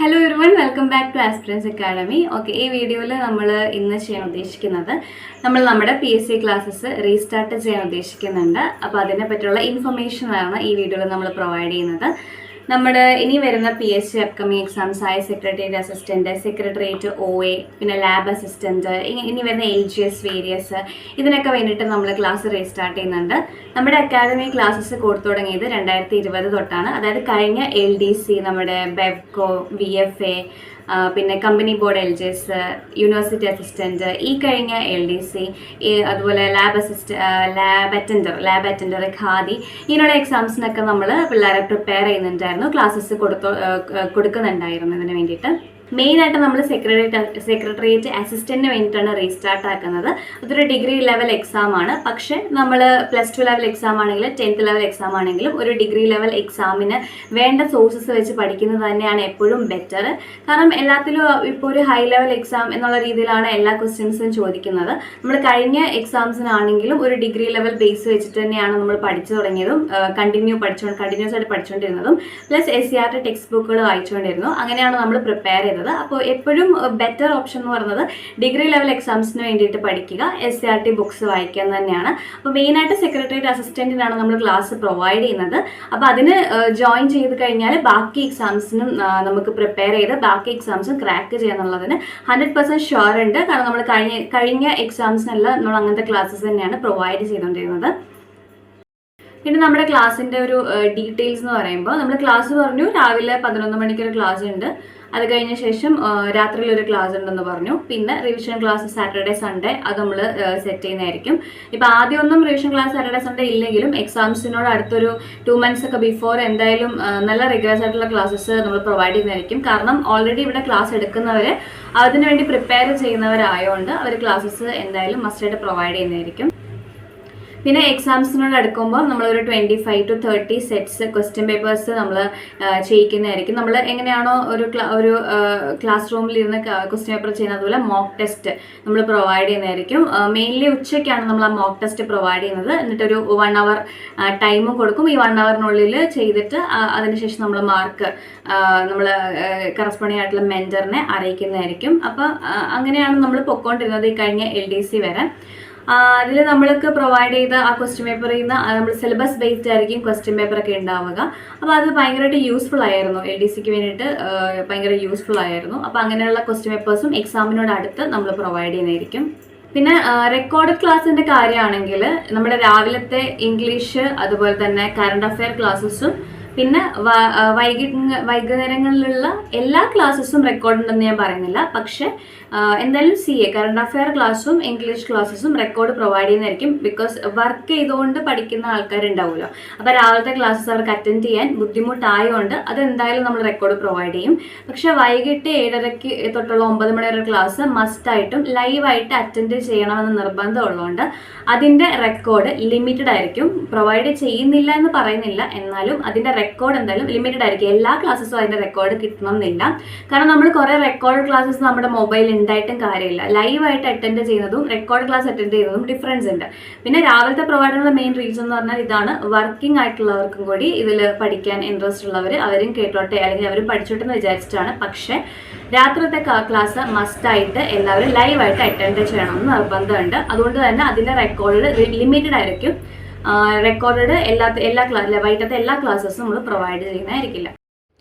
Hello everyone, welcome back to Aspirants Academy. Okay, ഈ വീഡിയോയിൽ നമ്മൾ ഇന്ന് ചെയ്യാൻ ഉദ്ദേശിക്കുന്നത് നമ്മുടെ PSC ക്ലാസ്സസ് റീസ്റ്റാർട്ട് ചെയ്യാൻ ഉദ്ദേശിക്കുന്നുണ്ട്. അപ്പോൾ അതിനെ പറ്റിയുള്ള ഇൻഫർമേഷനാണ് ഈ വീഡിയോയിൽ നമ്മൾ പ്രൊവൈഡ് ചെയ്യുന്നത്. നമ്മുടെ ഇനി വരുന്ന PSC അപ്കമിങ് എക്സാംസ് ആയ സെക്രട്ടേറിയറ്റ് അസിസ്റ്റൻറ്റ്, സെക്രട്ടേറിയറ്റ് OA, പിന്നെ ലാബ് അസിസ്റ്റൻറ്റ്, ഇനി വരുന്ന LGS വേരിയസ്, ഇതിനൊക്കെ വേണ്ടിയിട്ട് നമ്മൾ ക്ലാസ് റീസ്റ്റാർട്ട് ചെയ്യുന്നുണ്ട്. നമ്മുടെ അക്കാദമി ക്ലാസ്സസ് കൊടുത്തു തുടങ്ങിയത് 2020 തൊട്ടാണ്. അതായത് കഴിഞ്ഞ LDC, നമ്മുടെ ബെവ്കോ, VFA, പിന്നെ company board LGS, university assistant, ഈ കഴിഞ്ഞ LDC, അതുപോലെ ലാബ് അറ്റൻഡർ, ഖാദി, ഇങ്ങനെയുള്ള എക്സാംസിനൊക്കെ നമ്മൾ പിള്ളേരെ പ്രിപ്പയർ ചെയ്യുന്നുണ്ടായിരുന്നു, ക്ലാസ്സസ് കൊടുക്കുന്നുണ്ടായിരുന്നു ഇതിന് വേണ്ടിയിട്ട്. മെയിനായിട്ട് നമ്മൾ സെക്രട്ടേറിയറ്റ് അസിസ്റ്റന്റിന് വേണ്ടിയിട്ടാണ് റീസ്റ്റാർട്ട് ആക്കുന്നത്. അതൊരു ഡിഗ്രി ലെവൽ എക്സാം ആണ്. പക്ഷേ നമ്മൾ +2 ലെവൽ എക്സാം ആണെങ്കിലും 10th ലെവൽ എക്സാം ആണെങ്കിലും ഒരു ഡിഗ്രി ലെവൽ എക്സാമിന് വേണ്ട സോഴ്സസ് വെച്ച് പഠിക്കുന്നത് തന്നെയാണ് എപ്പോഴും ബെറ്റർ. കാരണം എല്ലാത്തിലും ഇപ്പോൾ ഒരു ഹൈ ലെവൽ എക്സാം എന്നുള്ള രീതിയിലാണ് എല്ലാ ക്വസ്റ്റ്യൻസും ചോദിക്കുന്നത്. നമ്മൾ കഴിഞ്ഞ എക്സാംസിനാണെങ്കിലും ഒരു ഡിഗ്രി ലെവൽ ബേസ് വെച്ചിട്ട് തന്നെയാണ് നമ്മൾ പഠിച്ചു തുടങ്ങിയതും കണ്ടിന്യൂസ് ആയിട്ട് പഠിച്ചുകൊണ്ടിരുന്നതും, പ്ലസ് SCERT ടെക്സ്റ്റ് ബുക്കുകൾ വായിച്ചുകൊണ്ടിരുന്നു. അങ്ങനെയാണ് നമ്മൾ പ്രിപ്പയർ ചെയ്തത്. അപ്പോൾ എപ്പോഴും ബെറ്റർ ഓപ്ഷൻ എന്ന് പറയുന്നത് ഡിഗ്രി ലെവൽ എക്സാംസിന് വേണ്ടിയിട്ട് പഠിക്കുക, SCERT ബുക്സ് വായിക്കുക തന്നെയാണ്. അപ്പോൾ മെയിനായിട്ട് സെക്രട്ടേറിയറ്റ് അസിസ്റ്റന്റിനാണ് നമ്മൾ ക്ലാസ് പ്രൊവൈഡ് ചെയ്യുന്നത്. അപ്പോൾ അതിന് ജോയിൻ ചെയ്ത് കഴിഞ്ഞാൽ ബാക്കി എക്സാംസിനും നമുക്ക് പ്രിപ്പയർ ചെയ്ത് ബാക്കി എക്സാംസും ക്രാക്ക് ചെയ്യാന്നുള്ളതിന് 100% ഷുവർ ഉണ്ട്. കാരണം നമ്മൾ കഴിഞ്ഞ എക്സാംസിനെല്ലാം നമ്മൾ അങ്ങനത്തെ ക്ലാസ്സസ് തന്നെയാണ് പ്രൊവൈഡ് ചെയ്തുകൊണ്ടിരുന്നത്. പിന്നെ നമ്മുടെ ക്ലാസ്സിൻ്റെ ഒരു ഡീറ്റെയിൽസ് എന്ന് പറയുമ്പോൾ, നമ്മൾ ക്ലാസ് പറഞ്ഞു രാവിലെ 11 മണിക്കൊരു ക്ലാസ് ഉണ്ട്, അത് കഴിഞ്ഞ ശേഷം രാത്രിയിൽ ഒരു ക്ലാസ് ഉണ്ടെന്ന് പറഞ്ഞു. പിന്നെ റിവിഷൻ ക്ലാസ് സാറ്റർഡേ സൺഡേ അത് നമ്മൾ സെറ്റ് ചെയ്യുന്നതായിരിക്കും. ഇപ്പോൾ ആദ്യമൊന്നും റിവിഷൻ ക്ലാസ് സാറ്റർഡേ സൺഡേ ഇല്ലെങ്കിലും എക്സാംസിനോട് അടുത്തൊരു 2 months ഒക്കെ ബിഫോർ എന്തായാലും നല്ല റിഗറസ് ആയിട്ടുള്ള ക്ലാസ്സസ് നമ്മൾ പ്രൊവൈഡ് ചെയ്യുന്നതായിരിക്കും. കാരണം ഓൾറെഡി ഇവിടെ ക്ലാസ് എടുക്കുന്നവർ അതിനുവേണ്ടി പ്രിപ്പയർ ചെയ്യുന്നവരായതുകൊണ്ട് അവർ ക്ലാസ്സസ് എന്തായാലും മസ്റ്റായിട്ട് പ്രൊവൈഡ് ചെയ്യുന്നതായിരിക്കും. പിന്നെ എക്സാംസിനോട് അടുക്കുമ്പോൾ നമ്മളൊരു 25 to 30 സെറ്റ്സ് ക്വസ്റ്റ്യൻ പേപ്പേഴ്സ് നമ്മൾ ചെയ്യിക്കുന്നതായിരിക്കും. നമ്മൾ എങ്ങനെയാണോ ഒരു ക്ലാസ് റൂമിൽ ഇരുന്ന് ക്വസ്റ്റ്യൻ പേപ്പർ ചെയ്യുന്നത്, അതുപോലെ മോക്ക് ടെസ്റ്റ് നമ്മൾ പ്രൊവൈഡ് ചെയ്യുന്നതായിരിക്കും. മെയിൻലി ഉച്ചയ്ക്കാണ് നമ്മൾ ആ മോക്ക് ടെസ്റ്റ് പ്രൊവൈഡ് ചെയ്യുന്നത്. എന്നിട്ടൊരു 1 hour ടൈമും കൊടുക്കും. ഈ 1 hourനുള്ളിൽ ചെയ്തിട്ട് അതിനുശേഷം നമ്മൾ മാർക്ക് നമ്മൾ കറസ്പോണ്ടിങ് ആയിട്ടുള്ള മെൻറ്ററിനെ അറിയിക്കുന്നതായിരിക്കും. അപ്പോൾ അങ്ങനെയാണ് നമ്മൾ പൊയ്ക്കൊണ്ടിരുന്നത് ഈ കഴിഞ്ഞ LDC വരെ. അതിൽ നമ്മൾക്ക് പ്രൊവൈഡ് ചെയ്ത ആ ക്വസ്റ്റ്യൻ പേപ്പറിൽ നിന്ന് നമ്മൾ സിലബസ് ബേസ്ഡ് ആയിരിക്കും ക്വസ്റ്റ്യൻ പേപ്പറൊക്കെ ഉണ്ടാവുക. അപ്പോൾ അത് ഭയങ്കരമായിട്ട് യൂസ്ഫുൾ ആയിരുന്നു, LDCക്ക് വേണ്ടിയിട്ട് ഭയങ്കര യൂസ്ഫുൾ ആയിരുന്നു. അപ്പോൾ അങ്ങനെയുള്ള ക്വസ്റ്റ്യൻ പേപ്പേഴ്സും എക്സാമിനോട് അടുത്ത് നമ്മൾ പ്രൊവൈഡ് ചെയ്യുന്നതായിരിക്കും. പിന്നെ റെക്കോർഡഡ് ക്ലാസ്സിൻ്റെ കാര്യമാണെങ്കിൽ നമ്മുടെ രാവിലത്തെ ഇംഗ്ലീഷ്, അതുപോലെ തന്നെ കറണ്ട് അഫെയർ ക്ലാസ്സസും, പിന്നെ വൈകുന്നേരങ്ങളിലുള്ള എല്ലാ ക്ലാസ്സസും റെക്കോർഡ് ഉണ്ടെന്ന് ഞാൻ പറയുന്നില്ല. പക്ഷെ എന്തായാലും CA കറണ്ട് അഫെയർ ക്ലാസ്സും ഇംഗ്ലീഷ് ക്ലാസ്സസും റെക്കോർഡ് പ്രൊവൈഡ് ചെയ്യുന്നതായിരിക്കും. ബിക്കോസ് വർക്ക് ചെയ്തുകൊണ്ട് പഠിക്കുന്ന ആൾക്കാരുണ്ടാവുമല്ലോ, അപ്പോൾ രാവിലത്തെ ക്ലാസ്സസ് അവർക്ക് അറ്റൻഡ് ചെയ്യാൻ ബുദ്ധിമുട്ടായതുകൊണ്ട് അതെന്തായാലും നമ്മൾ റെക്കോർഡ് പ്രൊവൈഡ് ചെയ്യും. പക്ഷെ വൈകിട്ട് 7:30 തൊട്ടുള്ള 9 മണി വരെ ക്ലാസ് മസ്റ്റായിട്ടും ലൈവായിട്ട് അറ്റൻഡ് ചെയ്യണമെന്ന് നിർബന്ധമുള്ളതുകൊണ്ട് അതിൻ്റെ റെക്കോർഡ് ലിമിറ്റഡ് ആയിരിക്കും. പ്രൊവൈഡ് ചെയ്യുന്നില്ല എന്ന് പറയുന്നില്ല, എന്നാലും അതിൻ്റെ റെക്കോർഡ് എന്തായാലും ലിമിറ്റഡ് ആയിരിക്കും. എല്ലാ ക്ലാസ്സസും അതിൻ്റെ റെക്കോർഡ് കിട്ടണം എന്നില്ല. കാരണം നമ്മൾ കുറേ റെക്കോർഡ് ക്ലാസ്സസ് നമ്മുടെ മൊബൈലിൽ ഉണ്ടായിട്ടും കാര്യമില്ല. ലൈവായിട്ട് അറ്റൻഡ് ചെയ്യുന്നതും റെക്കോർഡ് ക്ലാസ് അറ്റൻഡ് ചെയ്യുന്നതും ഡിഫറൻസ് ഉണ്ട്. പിന്നെ രാവിലത്തെ പ്രൊവൈഡ് ചെയ്യുന്ന മെയിൻ റീസൺ എന്ന് പറഞ്ഞാൽ ഇതാണ്, വർക്കിംഗ് ആയിട്ടുള്ളവർക്കും കൂടി ഇതിൽ പഠിക്കാൻ ഇൻട്രസ്റ്റ് ഉള്ളവർ അവരും കേട്ടോട്ടെ, അല്ലെങ്കിൽ അവരും പഠിച്ചോട്ടെ എന്ന് വിചാരിച്ചിട്ടാണ്. പക്ഷേ രാത്രിത്തെ ക്ലാസ് മസ്റ്റായിട്ട് എല്ലാവരും ലൈവായിട്ട് അറ്റൻഡ് ചെയ്യണമെന്ന് നിർബന്ധമുണ്ട്. അതുകൊണ്ട് തന്നെ അതിൻ്റെ റെക്കോർഡ് ലിമിറ്റഡ് ആയിരിക്കും. റെക്കോർഡ് വൈകിട്ടത്തെ എല്ലാ ക്ലാസ്സസും നമ്മൾ പ്രൊവൈഡ് ചെയ്യുന്നതായിരിക്കില്ല.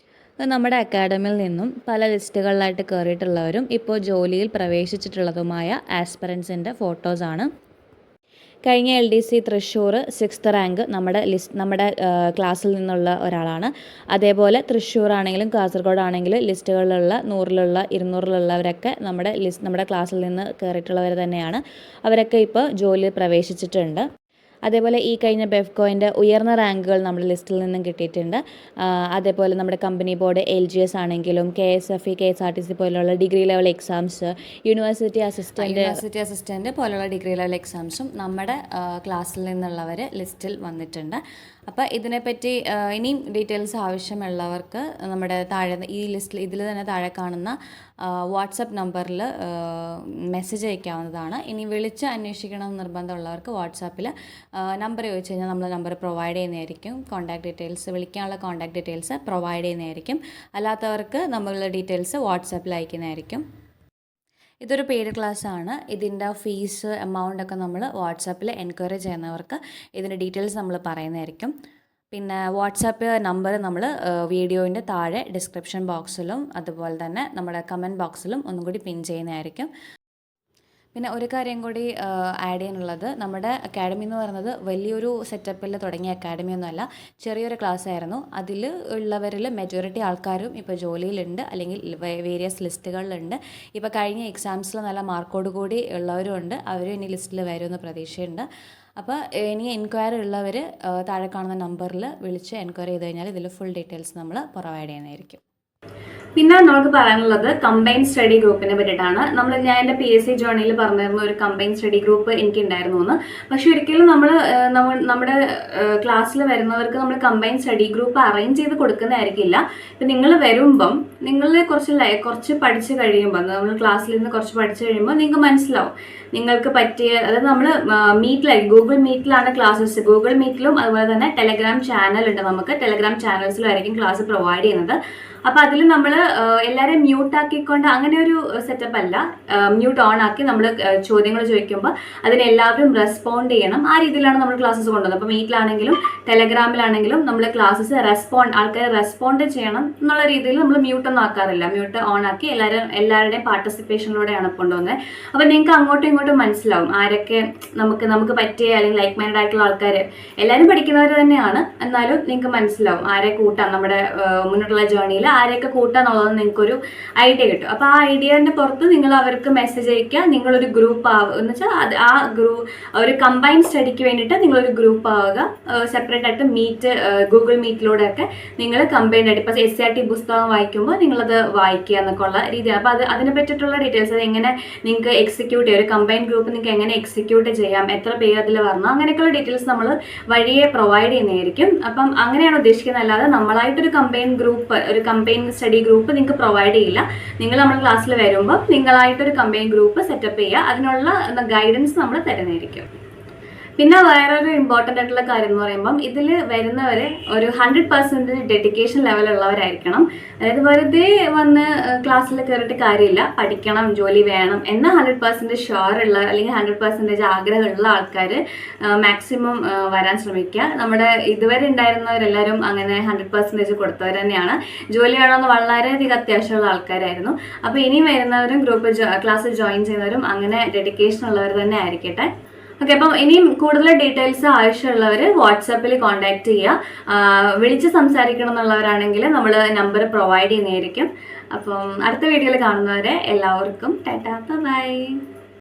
നമ്മുടെ അക്കാഡമിയിൽ നിന്നും പല ലിസ്റ്റുകളിലായിട്ട് കയറിയിട്ടുള്ളവരും ഇപ്പോൾ ജോലിയിൽ പ്രവേശിച്ചിട്ടുള്ളതുമായ ആസ്പിറൻസിൻ്റെ ഫോട്ടോസാണ്. കഴിഞ്ഞ LDC തൃശ്ശൂർ 6th റാങ്ക് നമ്മുടെ ക്ലാസ്സിൽ നിന്നുള്ള ഒരാളാണ്. അതേപോലെ തൃശ്ശൂർ ആണെങ്കിലും കാസർഗോഡ് ആണെങ്കിലും ലിസ്റ്റുകളിലുള്ള 100-ലുള്ള 200-ലുള്ളവരൊക്കെ നമ്മുടെ ക്ലാസ്സിൽ നിന്ന് കയറിയിട്ടുള്ളവർ തന്നെയാണ്. അവരൊക്കെ ഇപ്പോൾ ജോലിയിൽ പ്രവേശിച്ചിട്ടുണ്ട്. അതേപോലെ ഈ കഴിഞ്ഞ ബെവ്കോയിൻ്റെ ഉയർന്ന റാങ്കുകൾ നമ്മുടെ ലിസ്റ്റിൽ നിന്നും കിട്ടിയിട്ടുണ്ട്. അതേപോലെ നമ്മുടെ കമ്പനി ബോർഡ് LGS ആണെങ്കിലും KSFE, KSRTC പോലുള്ള degree level exams, university assistant പോലുള്ള ഡിഗ്രി ലെവൽ എക്സാംസും നമ്മുടെ ക്ലാസ്സിൽ നിന്നുള്ളവർ ലിസ്റ്റിൽ വന്നിട്ടുണ്ട്. അപ്പോൾ ഇതിനെപ്പറ്റി ഇനിയും ഡീറ്റെയിൽസ് ആവശ്യമുള്ളവർക്ക് നമ്മുടെ താഴെ ഈ ലിസ്റ്റിൽ ഇതിൽ തന്നെ താഴെ കാണുന്ന വാട്സപ്പ് നമ്പറിൽ മെസ്സേജ് അയക്കാവുന്നതാണ്. ഇനി വിളിച്ച് അന്വേഷിക്കണം നിർബന്ധമുള്ളവർക്ക് വാട്സാപ്പിൽ നമ്പർ ചോദിച്ചു കഴിഞ്ഞാൽ നമ്മൾ നമ്പർ പ്രൊവൈഡ് ചെയ്യുന്നതായിരിക്കും. കോൺടാക്ട് ഡീറ്റെയിൽസ്, വിളിക്കാനുള്ള കോൺടാക്ട് ഡീറ്റെയിൽസ് പ്രൊവൈഡ് ചെയ്യുന്നതായിരിക്കും. അല്ലാത്തവർക്ക് നമ്മളുടെ ഡീറ്റെയിൽസ് വാട്സാപ്പിൽ അയക്കുന്നതായിരിക്കും. ഇതൊരു പെയ്ഡ് ക്ലാസ് ആണ്. ഇതിൻ്റെ ഫീസ് എമൗണ്ടൊക്കെ നമ്മൾ വാട്സാപ്പിൽ എൻക്വയറി ചെയ്യുന്നവർക്ക് ഇതിൻ്റെ ഡീറ്റെയിൽസ് നമ്മൾ പറയുന്നതായിരിക്കും. പിന്നെ വാട്സാപ്പ് നമ്പർ നമ്മൾ വീഡിയോൻ്റെ താഴെ ഡിസ്ക്രിപ്ഷൻ ബോക്സിലും അതുപോലെ തന്നെ നമ്മുടെ കമൻറ്റ് ബോക്സിലും ഒന്നും കൂടി പിൻ ചെയ്യുന്നതായിരിക്കും. പിന്നെ ഒരു കാര്യം കൂടി ആഡ് ചെയ്യാനുള്ളത്, നമ്മുടെ അക്കാഡമി എന്ന് പറയുന്നത് വലിയൊരു സെറ്റപ്പിൽ തുടങ്ങിയ അക്കാഡമി ഒന്നുമല്ല, ചെറിയൊരു ക്ലാസ് ആയിരുന്നു. അതിൽ ഉള്ളവരിൽ മെജോറിറ്റി ആൾക്കാരും ഇപ്പോൾ ജോലിയിലുണ്ട് അല്ലെങ്കിൽ വേരിയസ് ലിസ്റ്റുകളിലുണ്ട്. ഇപ്പോൾ കഴിഞ്ഞ എക്സാംസിൽ നല്ല മാർക്കോട് കൂടി ഉള്ളവരും ഉണ്ട്, അവരും ഇനി ലിസ്റ്റിൽ വരുമെന്ന് പ്രതീക്ഷയുണ്ട്. അപ്പോൾ ഇനി എൻക്വയറി ഉള്ളവർ താഴെ കാണുന്ന നമ്പറിൽ വിളിച്ച് എൻക്വയറി ചെയ്ത് കഴിഞ്ഞാൽ ഇതിൽ ഫുൾ ഡീറ്റെയിൽസ് നമ്മൾ പ്രൊവൈഡ് ചെയ്യുന്നതായിരിക്കും. പിന്നെ നമുക്ക് പറയാനുള്ളത് കമ്പൈൻ സ്റ്റഡി ഗ്രൂപ്പിനെ പറ്റിയിട്ടാണ്. ഞാൻ എൻ്റെ PSC ജേർണിയിൽ പറഞ്ഞിരുന്ന ഒരു കമ്പൈൻ സ്റ്റഡി ഗ്രൂപ്പ് എനിക്കുണ്ടായിരുന്നു എന്ന്. പക്ഷെ ഒരിക്കലും നമ്മുടെ ക്ലാസ്സിൽ വരുന്നവർക്ക് നമ്മൾ കമ്പൈൻ സ്റ്റഡി ഗ്രൂപ്പ് അറേഞ്ച് ചെയ്ത് കൊടുക്കുന്നതായിരിക്കില്ല. ഇപ്പം നിങ്ങൾ വരുമ്പം നിങ്ങൾ കുറച്ച് പഠിച്ച് കഴിയുമ്പോൾ, നമ്മൾ ക്ലാസ്സിൽ നിന്ന് കുറച്ച് പഠിച്ച് കഴിയുമ്പോൾ നിങ്ങൾക്ക് മനസ്സിലാവും നിങ്ങൾക്ക് പറ്റിയ, അതായത് നമ്മൾ ഗൂഗിൾ മീറ്റിലാണ് ക്ലാസ്സസ്. ഗൂഗിൾ മീറ്റിലും അതുപോലെ തന്നെ ടെലഗ്രാം ചാനലുണ്ട്. നമുക്ക് ടെലഗ്രാം ചാനൽസിലും ആയിരിക്കും ക്ലാസ് പ്രൊവൈഡ് ചെയ്യുന്നത്. അപ്പോൾ അതിൽ നമ്മൾ എല്ലാവരെയും മ്യൂട്ടാക്കിക്കൊണ്ട് അങ്ങനെ ഒരു സെറ്റപ്പ് അല്ല. മ്യൂട്ട് ഓൺ ആക്കി നമ്മൾ ചോദ്യങ്ങൾ ചോദിക്കുമ്പോൾ അതിന് എല്ലാവരും റെസ്പോണ്ട് ചെയ്യണം. ആ രീതിയിലാണ് നമ്മൾ ക്ലാസ്സസ് കൊണ്ടുവന്നത്. അപ്പോൾ മീറ്റിലാണെങ്കിലും ടെലഗ്രാമിലാണെങ്കിലും നമ്മൾ ക്ലാസ്സസ് ആൾക്കാരെ റെസ്പോണ്ട് ചെയ്യണം എന്നുള്ള രീതിയിൽ നമ്മൾ മ്യൂട്ടൊന്നും ആക്കാറില്ല. മ്യൂട്ട് ഓൺ ആക്കി എല്ലാവരുടെയും പാർട്ടിസിപ്പേഷനിലൂടെയാണ് കൊണ്ടുവന്നത്. അപ്പോൾ നിങ്ങൾക്ക് അങ്ങോട്ടും ഇങ്ങോട്ടും മനസ്സിലാവും ആരൊക്കെ നമുക്ക് പറ്റിയ അല്ലെങ്കിൽ ലൈക്ക് മൈൻഡ് ആയിട്ടുള്ള ആൾക്കാർ. എല്ലാവരും പഠിക്കുന്നവർ തന്നെയാണ്, എന്നാലും നിങ്ങൾക്ക് മനസ്സിലാവും ആരെ കൂട്ടാം നമ്മുടെ മുന്നോട്ടുള്ള ജേർണിയിൽ ആരെയൊക്കെ കൂട്ടാന്നുള്ളത് നിങ്ങൾക്കൊരു ഐഡിയ കിട്ടും. അപ്പോൾ ആ ഐഡിയൻ്റെ പുറത്ത് നിങ്ങൾ അവർക്ക് മെസ്സേജ് അയക്കുക. നിങ്ങളൊരു ഗ്രൂപ്പ് ആവുക എന്ന് വെച്ചാൽ ഒരു കമ്പൈൻ സ്റ്റഡിക്ക് വേണ്ടിയിട്ട് നിങ്ങളൊരു ഗ്രൂപ്പ് ആവുക. സെപ്പറേറ്റ് ആയിട്ട് ഗൂഗിൾ മീറ്റിലൂടെയൊക്കെ നിങ്ങൾ കമ്പൈൻഡ് ആയിട്ട് ഇപ്പോൾ SCRT പുസ്തകം വായിക്കുമ്പോൾ നിങ്ങളത് വായിക്കുക എന്നൊക്കെ ഉള്ള രീതിയാണ്. അപ്പോൾ അതിനെ പറ്റിയിട്ടുള്ള ഡീറ്റെയിൽസ്, അത് എങ്ങനെ നിങ്ങൾക്ക് എക്സിക്യൂട്ട് ചെയ്യാം, ഒരു കമ്പൈൻ ഗ്രൂപ്പ് നിങ്ങൾക്ക് എങ്ങനെ എക്സിക്യൂട്ട് ചെയ്യാം, എത്ര പേര് അതിൽ വരണം, അങ്ങനെയൊക്കെയുള്ള ഡീറ്റെയിൽസ് നമ്മൾ വഴിയെ പ്രൊവൈഡ് ചെയ്യുന്നതായിരിക്കും. അപ്പം അങ്ങനെയാണ് ഉദ്ദേശിക്കുന്നത്. അല്ലാതെ നമ്മളായിട്ടൊരു കമ്പൈൻ സ്റ്റഡി ഗ്രൂപ്പ് നിങ്ങൾക്ക് പ്രൊവൈഡ് ചെയ്യില്ല. നിങ്ങൾ നമ്മുടെ ക്ലാസ്സിൽ വരുമ്പോൾ നിങ്ങളായിട്ടൊരു കമ്പൈൻ ഗ്രൂപ്പ് സെറ്റപ്പ് ചെയ്യുക. അതിനുള്ള ഗൈഡൻസ് നമ്മൾ തരുന്നതായിരിക്കും. പിന്നെ വേറൊരു ഇമ്പോർട്ടൻ്റ് ആയിട്ടുള്ള കാര്യം എന്ന് പറയുമ്പം ഇതിൽ വരുന്നവരെ ഒരു 100% ഡെഡിക്കേഷൻ ലെവലുള്ളവരായിരിക്കണം. അതായത് വെറുതെ വന്ന് ക്ലാസ്സിൽ കയറിയിട്ട് കാര്യമില്ല, പഠിക്കണം, ജോലി വേണം എന്ന 100% ഷുവർ ഉള്ള അല്ലെങ്കിൽ 100% ആഗ്രഹമുള്ള ആൾക്കാർ മാക്സിമം വരാൻ ശ്രമിക്കുക. നമ്മുടെ ഇതുവരെ ഉണ്ടായിരുന്നവരെല്ലാവരും അങ്ങനെ 100% കൊടുത്തവർ തന്നെയാണ്. ജോലി വേണമെന്ന് വളരെയധികം അത്യാവശ്യമുള്ള ആൾക്കാരായിരുന്നു. അപ്പോൾ ഇനി വരുന്നവരും ക്ലാസ് ജോയിൻ ചെയ്യുന്നവരും അങ്ങനെ ഡെഡിക്കേഷൻ ഉള്ളവർ തന്നെ ആയിരിക്കട്ടെ. ഓക്കെ, അപ്പം ഇനിയും കൂടുതൽ ഡീറ്റെയിൽസ് ആവശ്യമുള്ളവർ വാട്സാപ്പിൽ കോൺടാക്ട് ചെയ്യുക. വിളിച്ച് സംസാരിക്കണം എന്നുള്ളവരാണെങ്കിൽ നമ്മൾ നമ്പർ പ്രൊവൈഡ് ചെയ്യുന്നതായിരിക്കും. അപ്പം അടുത്ത വീഡിയോയിൽ കാണുന്നവരെ എല്ലാവർക്കും ടാറ്റാ, ബൈ.